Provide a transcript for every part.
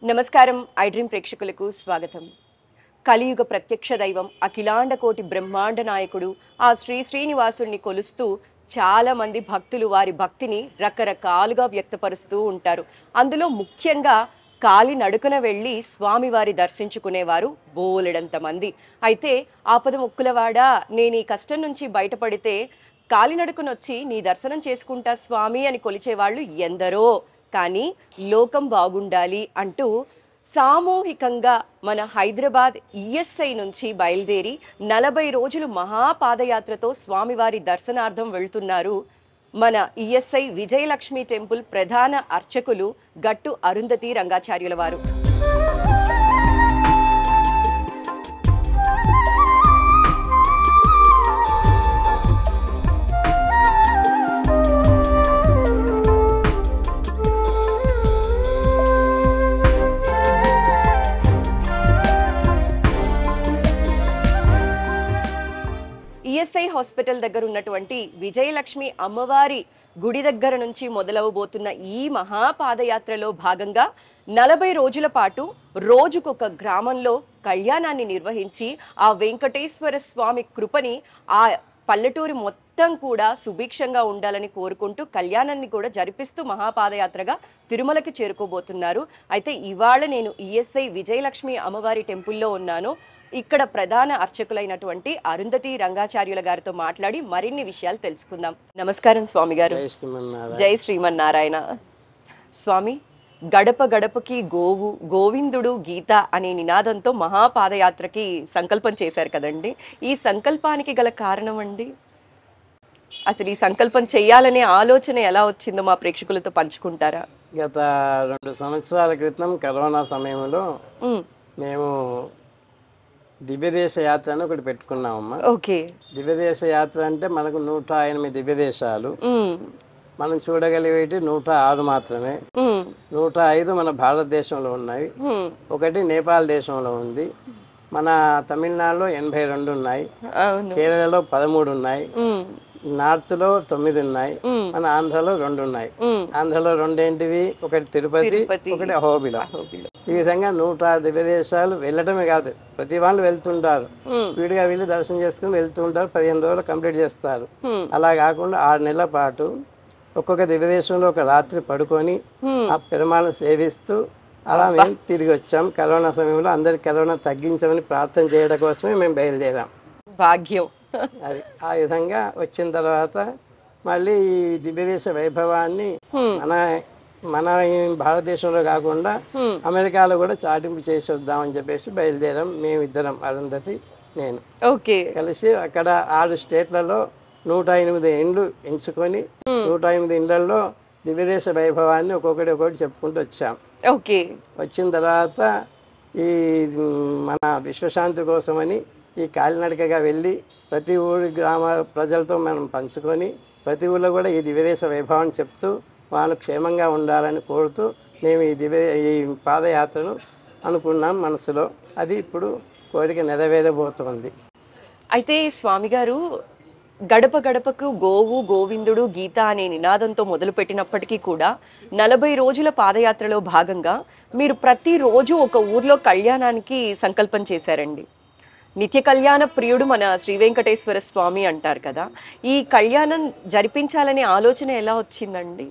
నమస్కారం I dream ప్రేక్షకులకు స్వాగతం. కలియుగ ప్రత్యక్ష దైవం అఖిలాండ కోటి బ్రహ్మాండ నాయకుడు ఆ శ్రీనివాసుని కొలుస్తూ చాలా మంది భక్తులు వారి భక్తిని రకరకాలుగా వ్యక్తపరుస్తూ ఉంటారు. అందులో ముఖ్యంగా కాలి నడుకన వెళ్ళి స్వామివారి దర్శించుకునేవారు బోలెడంత మంది. అయితే ఆపద ముక్కులవాడా, నేను ఈ కష్టం నుంచి బయటపడితే కాలినడకనొచ్చి నీ దర్శనం చేసుకుంటా స్వామి అని కొలిచేవాళ్ళు ఎందరో. కానీ లోకం బాగుండాలి అంటూ సామూహికంగా మన హైదరాబాద్ ఈఎస్ఐ నుంచి బయలుదేరి 40 రోజులు మహాపాదయాత్రతో స్వామివారి దర్శనార్థం వెళ్తున్నారు మన ఈఎస్ఐ విజయలక్ష్మి టెంపుల్ ప్రధాన అర్చకులు గట్టు అరుంధతి రంగాచార్యుల వారు. ఈఎస్ఐ హాస్పిటల్ దగ్గర ఉన్నటువంటి విజయలక్ష్మి అమ్మవారి గుడి దగ్గర నుంచి మొదలవబోతున్న ఈ మహాపాదయాత్రలో భాగంగా 40 రోజుల పాటు రోజుకొక గ్రామంలో కళ్యాణాన్ని నిర్వహించి ఆ వెంకటేశ్వర స్వామి కృపని ఆ పల్లెటూరు మొత్తం కూడా సుభిక్షంగా ఉండాలని కోరుకుంటూ కళ్యాణాన్ని కూడా జరిపిస్తూ మహాపాదయాత్రగా తిరుమలకి చేరుకోబోతున్నారు. అయితే ఇవాళ నేను ఈఎస్ఐ విజయలక్ష్మి అమ్మవారి టెంపుల్లో ఉన్నాను. ఇక్కడ ప్రధాన అర్చకులైనటువంటి అరుంధతి రంగాచార్యుల గారితో మాట్లాడి మరిన్ని విషయాలు తెలుసుకుందాం. నమస్కారం స్వామి గారు. జై శ్రీమన్నారాయణ. స్వామి, గడప గడపకి గోవు గోవిందుడు గీత అనే నినాదంతో మహాపాదయాత్రకి సంకల్పం చేశారు కదండి. ఈ సంకల్పానికి గల కారణం అండి, అసలు ఈ సంకల్పం చేయాలనే ఆలోచన ఎలా వచ్చిందో మా ప్రేక్షకులతో పంచుకుంటారా? గత 2 సంవత్సరాల క్రితం కరోనా సమయంలో మేము దివ్యదేశ యాత్ర అని ఒకటి పెట్టుకున్నామమ్మా. ఓకే. దివ్యదేశ యాత్ర అంటే మనకు 108 దివ్యదేశాలు, మనం చూడగలిగేటి 106 మాత్రమే. 105 మన భారతదేశంలో ఉన్నాయి, ఒకటి నేపాల్ దేశంలో ఉంది, మన తమిళనాడులో 82 ఉన్నాయి, కేరళలో 13 ఉన్నాయి, నార్త్లో 9 ఉన్నాయి, మన ఆంధ్రలో 2 ఉన్నాయి. ఆంధ్రలో 2 ఏంటివి, ఒకటి తిరుపతి, ఒకటి అహోబిల. ఈ విధంగా 106 దివ్యదేశాలు వెళ్ళటమే కాదు, ప్రతి వాళ్ళు వెళ్తుంటారు, స్పీడ్ గా వెళ్ళి దర్శనం చేసుకుని వెళ్తూ ఉంటారు. 15 రోజులు కంప్లీట్ చేస్తారు. అలా కాకుండా 6 నెలల పాటు ఒక్కొక్క దివ్యదేశంలో ఒక రాత్రి పడుకొని ఆ పెరుమాళను సేవిస్తూ అలా మేము తిరిగి వచ్చాం. కరోనా సమయంలో అందరికి కరోనా తగ్గించమని ప్రార్థన చేయడం కోసమే మేము బయలుదేరాం. భాగ్యం. అది ఆ విధంగా వచ్చిన తర్వాత మళ్ళీ ఈ దివ్యదేశ వైభవాన్ని మన భారతదేశంలో కాకుండా అమెరికాలో కూడా చాటింపు చేసి వద్దామని చెప్పేసి బయలుదేరాం. మేమిద్దరం, అరుంధతి, నేను కలిసి అక్కడ 6 స్టేట్లలో 108 ఇండ్లు ఎంచుకొని 108 ఇండ్లలో దివ్యదేశ వైభవాన్ని ఒక్కొక్కటి చెప్పుకుంటూ వచ్చాం. వచ్చిన తర్వాత ఈ మన విశ్వశాంతి కోసమని ఈ కాలినడకగా వెళ్ళి ప్రతి ఊరి గ్రామ ప్రజలతో మనం పంచుకొని ప్రతి ఊళ్ళో కూడా ఈ దివ్యదేశ వైభవాన్ని చెప్తూ వాళ్ళు క్షేమంగా ఉండాలని కోరుతూ మేము ఈ పాదయాత్రను అనుకున్నాం మనసులో. అది ఇప్పుడు కోరిక నెరవేరబోతోంది. అయితే స్వామి గారు, గడప గడపకు గోవు గోవిందుడు గీత అనే నినాదంతో మొదలుపెట్టినప్పటికీ కూడా 40 రోజుల పాదయాత్రలో భాగంగా మీరు ప్రతిరోజు ఒక ఊర్లో కళ్యాణానికి సంకల్పం చేశారండి. నిత్య కళ్యాణ ప్రియుడు మన శ్రీ వెంకటేశ్వర స్వామి అంటారు కదా, ఈ కళ్యాణం జరిపించాలనే ఆలోచన ఎలా వచ్చిందండి?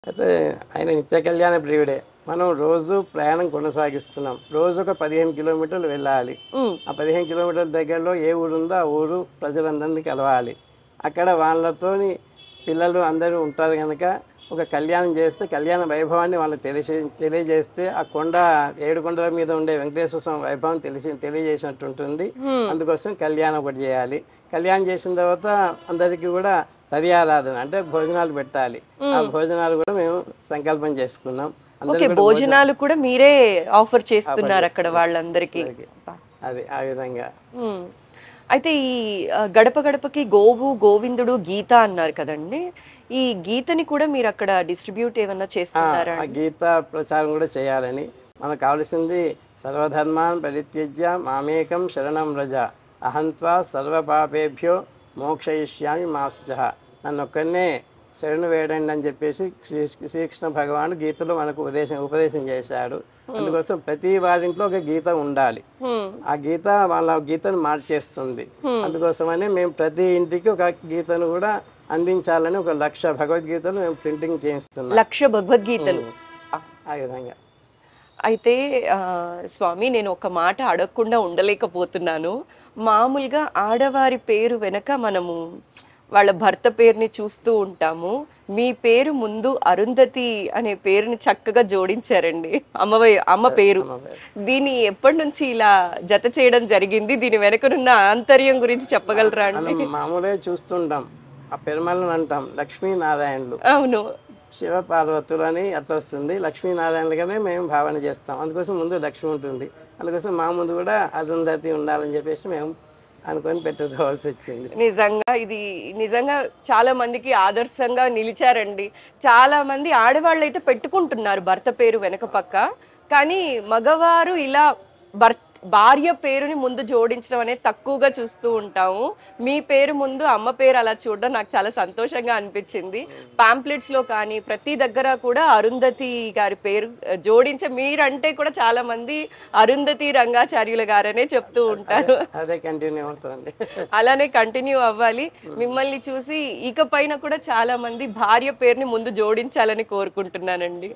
అయితే ఆయన నిత్య కళ్యాణ ప్రియుడే. మనం రోజు ప్రయాణం కొనసాగిస్తున్నాం. రోజు ఒక 15 కిలోమీటర్లు వెళ్ళాలి. ఆ 15 కిలోమీటర్ల దగ్గరలో ఏ ఊరు ఉందో ఆ ఊరు ప్రజలందరినీ కలవాలి. అక్కడ వాళ్ళతోని పిల్లలు అందరూ ఉంటారు కనుక ఒక కళ్యాణం చేస్తే కళ్యాణ వైభవాన్ని వాళ్ళకి తెలియజేస్తే ఆ 7 కొండల మీద ఉండే వెంకటేశ్వర స్వామి వైభవం తెలియజేసినట్టు ఉంటుంది. అందుకోసం కళ్యాణం ఒకటి చేయాలి. కళ్యాణం చేసిన తర్వాత అందరికీ కూడా తదియారాధన అంటే భోజనాలు పెట్టాలి. ఆ భోజనాలు కూడా మేము సంకల్పం చేసుకున్నాం. భోజనాలు కూడా మీరే ఆఫర్ చేస్తున్నారు అక్కడ వాళ్ళందరికీ. అది ఆ విధంగా. అయితే ఈ గడప గడపకి గోవు గోవిందుడు గీత అన్నారు కదండి, ఈ గీతని కూడా మీరు అక్కడ డిస్ట్రిబ్యూట్ ఏమన్నా చేస్తున్నారా? గీత ప్రచారం కూడా చేయాలని మనకు కావాల్సింది సర్వధర్మాన్ పరిత్యజ్య మామేకం శరణం వ్రజ అహంత్వా సర్వ పాపేభ్యో మోక్షయిష్యామి మాస్జ. నన్ను ఒక్కనే శరణు వేడండి అని చెప్పేసి శ్రీకృష్ణ భగవానుడు గీతలో మనకు ఉపదేశం చేశాడు. అందుకోసం ప్రతి వారింట్లో ఒక గీత ఉండాలి. ఆ గీత వాళ్ళ గీతను మార్చేస్తుంది. అందుకోసమని మేము ప్రతి ఇంటికి ఒక గీతను కూడా అందించాలని 1,00,000 భగవద్గీతలు మేము ప్రింటింగ్ చేయిస్తున్నాం. 1,00,000 భగవద్గీతలు ఆ విధంగా. అయితే స్వామి, నేను ఒక మాట అడగకుండా ఉండలేకపోతున్నాను. మామూలుగా ఆడవారి పేరు వెనక మనము వాళ్ళ భర్త పేరుని చూస్తూ ఉంటాము. మీ పేరు ముందు అరుంధతి అనే పేరుని చక్కగా జోడించారండి. అమ్మ పేరు. దీన్ని ఎప్పటి నుంచి ఇలా జత చేయడం జరిగింది? దీని వెనకనున్న ఆంతర్యం గురించి చెప్పగలరా అండి? మామూలుగా చూస్తుంటాం, ఆ పెరుమాళ్ళని అంటాం లక్ష్మీనారాయణులు. అవును, శివ పార్వతులు అని అట్లా వస్తుంది. లక్ష్మీనారాయణలుగానే మేము భావన చేస్తాం. అందుకోసం ముందు లక్ష్మి ఉంటుంది. అందుకోసం మా ముందు కూడా అరుంధతి ఉండాలని చెప్పేసి మేము అనుకొని పెట్టుకోవాల్సి వచ్చింది. నిజంగా చాలా మందికి ఆదర్శంగా నిలిచారండి. చాలా మంది ఆడవాళ్ళు అయితే పెట్టుకుంటున్నారు భర్త పేరు వెనక పక్క, కానీ మగవారు ఇలా భార్య పేరుని ముందు జోడించడం అనేది తక్కువగా చూస్తూ ఉంటాము. మీ పేరు ముందు అమ్మ పేరు అలా చూడడం నాకు చాలా సంతోషంగా అనిపించింది. పాంప్లెట్స్ లో కానీ ప్రతి దగ్గర కూడా అరుంధతి గారి పేరు జోడించే, మీరంటే కూడా చాలా మంది అరుంధతి రంగాచార్యుల గారనే చెప్తూ ఉంటారు. అదే కంటిన్యూ అవుతుంది, అలానే కంటిన్యూ అవ్వాలి. మిమ్మల్ని చూసి ఇకపైన కూడా చాలా మంది భార్య పేరుని ముందు జోడించాలని కోరుకుంటున్నానండి.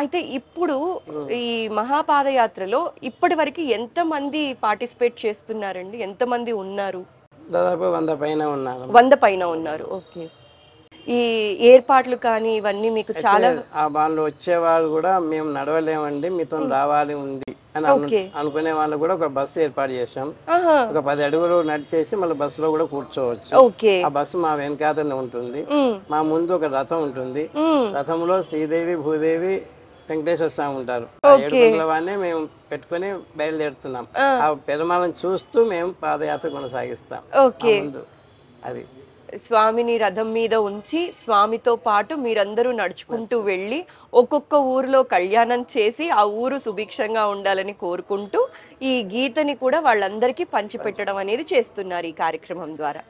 అయితే ఇప్పుడు ఈ మహాపాదయాత్రలో ఇప్పటి వరకు ఎంత మంది పార్టిసిపేట్ చేస్తున్నారండి? ఎంత మంది ఉన్నారు? దాదాపు 100 పైన ఉన్నారు. 100 పైన ఉన్నారు. ఓకే. ఈ ఏర్పాట్లు కానీ ఇవన్నీ మీకు చాలా వాళ్ళు వచ్చేవాళ్ళు కూడా మేము నడవలేమండి, మీతో రావాలి ఉంది అని అనుకునే వాళ్ళు కూడా ఒక బస్సు ఏర్పాటు చేసాం. ఒక 10 అడుగులు నడిచేసి మళ్ళీ బస్సులో కూడా కూర్చోవచ్చు. ఆ బస్సు మా వెనకాతనే ఉంటుంది. మా ముందు ఒక రథం ఉంటుంది. రథంలో శ్రీదేవి, భూదేవి, వెంకటేశ్వర స్వామి ఉంటారు. 7 గంటల వాడినే మేము పెట్టుకుని బయలుదేరుతున్నాం. ఆ పెరుమాళను చూస్తూ మేము పాదయాత్ర కొనసాగిస్తాం. అది స్వామిని రథం మీద ఉంచి స్వామితో పాటు మీరందరూ నడుచుకుంటూ వెళ్ళి ఒక్కొక్క ఊరిలో కళ్యాణం చేసి ఆ ఊరు సుభిక్షంగా ఉండాలని కోరుకుంటూ ఈ గీతని కూడా వాళ్ళందరికీ పంచిపెట్టడం అనేది చేస్తున్నారు ఈ కార్యక్రమం ద్వారా.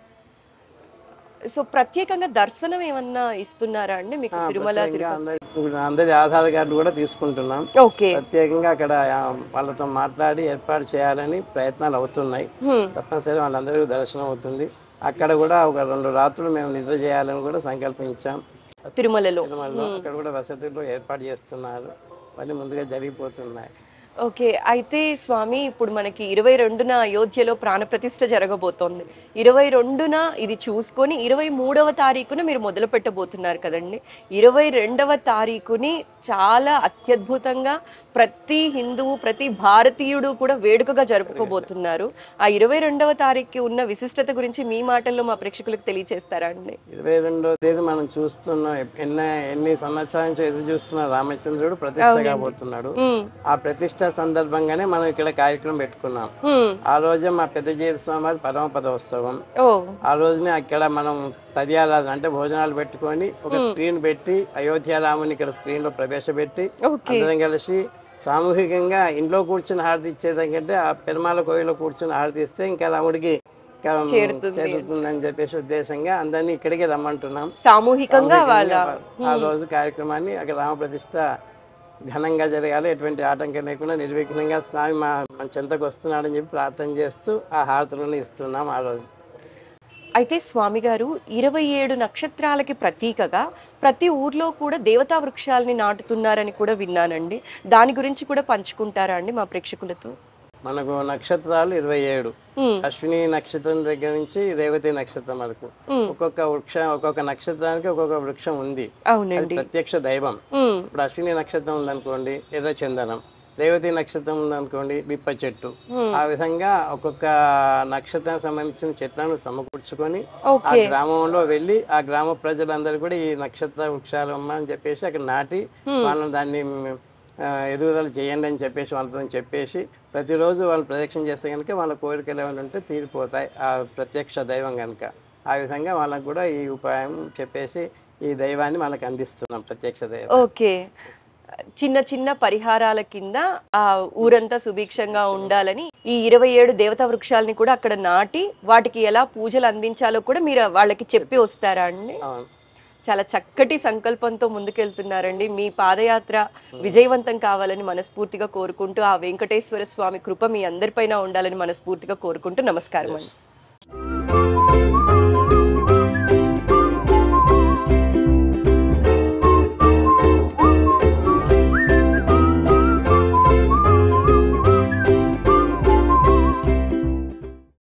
సో ప్రత్యేకంగా దర్శనం ఏమన్నా ఇస్తున్నారా అండి మీకు తిరుమల? అందరి ఆధార్ కార్డు కూడా తీసుకుంటున్నాం. ప్రత్యేకంగా అక్కడ వాళ్ళతో మాట్లాడి ఏర్పాటు చేయాలని ప్రయత్నాలు అవుతున్నాయి. తప్పనిసరి వాళ్ళందరికీ దర్శనం అవుతుంది. అక్కడ కూడా ఒక 2 రాత్రులు మేము నిద్ర చేయాలని కూడా సంకల్పించాం. తిరుమలలో అక్కడ కూడా వసతులు ఏర్పాటు చేస్తున్నారు. అన్నీ ముందుగా జరిగిపోతున్నాయి. ఓకే. అయితే స్వామి, ఇప్పుడు మనకి 22న అయోధ్యలో ప్రాణప్రతిష్ఠ జరగబోతోంది. 22న ఇది చూసుకొని 23వ తారీఖున మీరు మొదలు పెట్టబోతున్నారు కదండి. 22వ తారీఖుని చాలా అత్యద్భుతంగా ప్రతి హిందువు, ప్రతి భారతీయుడు కూడా వేడుకగా జరుపుకోబోతున్నారు. ఆ 22వ తారీఖు ఉన్న విశిష్టత గురించి మీ మాటల్లో మా ప్రేక్షకులకు తెలియజేస్తారా అండి? 22వ తేదీ మనం చూస్తున్నాం, ఎన్ని సంవత్సరాల నుంచి ఎదురు చూస్తున్న రామచంద్రుడు ప్రతిష్ఠ కాబోతున్నాడు. ఆ ప్రతిష్ఠ సందర్భంగానే మనం ఇక్కడ కార్యక్రమం పెట్టుకున్నాం. ఆ రోజే మా పెద్దజీర స్వామి పరమపదోత్సవం. ఆ రోజునే అక్కడ మనం తదియారాధన అంటే భోజనాలు పెట్టుకొని ఒక స్క్రీన్ పెట్టి అయోధ్య రాముని ఇక్కడ స్క్రీన్ లో ప్రవేశపెట్టి అందరం కలిసి సామూహికంగా ఇంట్లో కూర్చుని హారతి ఇచ్చేదానికంటే ఆ పెరుమాళ కోవిలో కూర్చుని హారతి ఇస్తే ఇంకా రాముడికి చేరుతుందని చెప్పేసి ఉద్దేశంగా అందరినీ ఇక్కడికి రమ్మంటున్నాం. సామూహికంగా ఆ రోజు కార్యక్రమాన్ని అక్కడ రామ ప్రతిష్ఠ ఘనంగా జరగాలి, ఎటువంటి ఆటంకం లేకుండా నిర్విఘ్నంగా స్వామి మన చెంతకు వస్తున్నాడని చెప్పి ప్రార్థన చేస్తూ ఆ హారతులను ఇస్తున్నాం ఆ రోజు. అయితే స్వామి గారు 27 నక్షత్రాలకి ప్రతీకగా ప్రతి ఊర్లో కూడా దేవతా వృక్షాలని నాటుతున్నారని కూడా విన్నానండి. దాని గురించి కూడా పంచుకుంటారా అండి మా ప్రేక్షకులతో? మనకు నక్షత్రాలు 27. అశ్విని నక్షత్రం దగ్గర నుంచి రేవతి నక్షత్రం వరకు ఒక్కొక్క నక్షత్రానికి ఒక్కొక్క వృక్షం ఉంది. అది ప్రత్యక్ష దైవం. ఇప్పుడు అశ్విని నక్షత్రం ఉందనుకోండి ఎర్ర చందనం, రేవతి నక్షత్రం ఉందనుకోండి బిప్ప చెట్టు. ఆ విధంగా ఒక్కొక్క నక్షత్రానికి సంబంధించిన చెట్లను సమకూర్చుకొని ఆ గ్రామంలో వెళ్ళి ఆ గ్రామ ప్రజలందరూ కూడా ఈ నక్షత్ర వృక్షాలు అని చెప్పేసి అక్కడ నాటి వాళ్ళని దాన్ని ఎదుగుదల చేయండి అని చెప్పేసి వాళ్ళతో చెప్పేసి ప్రతిరోజు వాళ్ళు ప్రదక్షిణ చేస్తే కనుక వాళ్ళ కోరికలు ఏమైనా ఉంటే తీరిపోతాయి ఆ ప్రత్యక్ష దైవం కనుక. ఆ విధంగా వాళ్ళకు కూడా ఈ ఉపాయం చెప్పేసి ఈ దైవాన్ని వాళ్ళకి అందిస్తున్నాం, ప్రత్యక్ష దైవం. ఓకే. చిన్న చిన్న పరిహారాల కింద ఆ ఊరంతా సుభిక్షంగా ఉండాలని ఈ 27 దేవతా వృక్షాలని కూడా అక్కడ నాటి వాటికి ఎలా పూజలు అందించాలో కూడా మీరు వాళ్ళకి చెప్పి వస్తారా అండి? చాలా చక్కటి సంకల్పంతో ముందుకెళ్తున్నారండి. మీ పాదయాత్ర విజయవంతం కావాలని మనస్ఫూర్తిగా కోరుకుంటూ, ఆ వెంకటేశ్వర స్వామి కృప మీ అందరిపైన ఉండాలని మనస్ఫూర్తిగా కోరుకుంటూ నమస్కారం అండి.